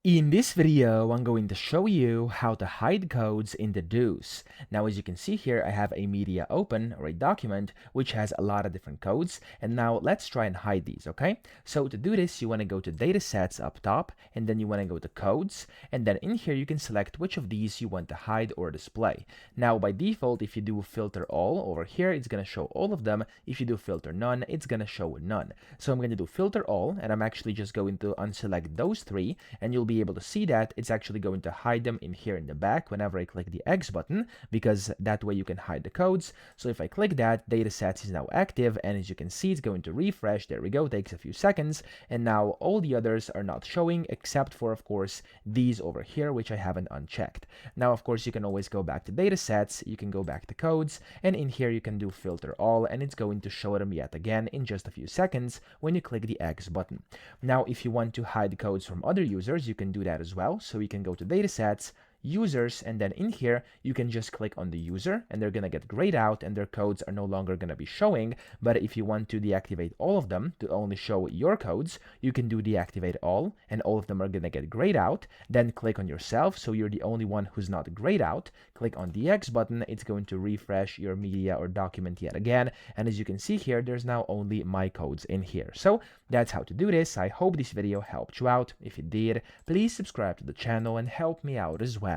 In this video, I'm going to show you how to hide codes in Dedoose. Now, as you can see here, I have a media open or a document which has a lot of different codes. And now let's try and hide these, okay? So to do this, you want to go to datasets up top, and then you want to go to codes. And then in here, you can select which of these you want to hide or display. Now, by default, if you do filter all over here, it's going to show all of them. If you do filter none, it's going to show none. So I'm going to do filter all, and I'm actually just going to unselect those three, and you'll be able to see that it's actually going to hide them in here in the back whenever I click the X button, because that way you can hide the codes. So if I click that, datasets is now active, and as you can see, it's going to refresh. There we go, takes a few seconds, and now all the others are not showing except for, of course, these over here, which I haven't unchecked. Now, of course, you can always go back to datasets, you can go back to codes, and in here you can do filter all, and it's going to show them yet again in just a few seconds when you click the X button. Now, if you want to hide codes from other users, you can do that as well. So you can go to datasets, users, and then in here you can just click on the user, and they're gonna get grayed out and their codes are no longer gonna be showing. But if you want to deactivate all of them to only show your codes, you can do deactivate all, and all of them are gonna get grayed out. Then click on yourself, so you're the only one who's not grayed out. Click on the X button, it's going to refresh your media or document yet again, and as you can see here, there's now only my codes in here. So that's how to do this. I hope this video helped you out. If it did, please subscribe to the channel and help me out as well.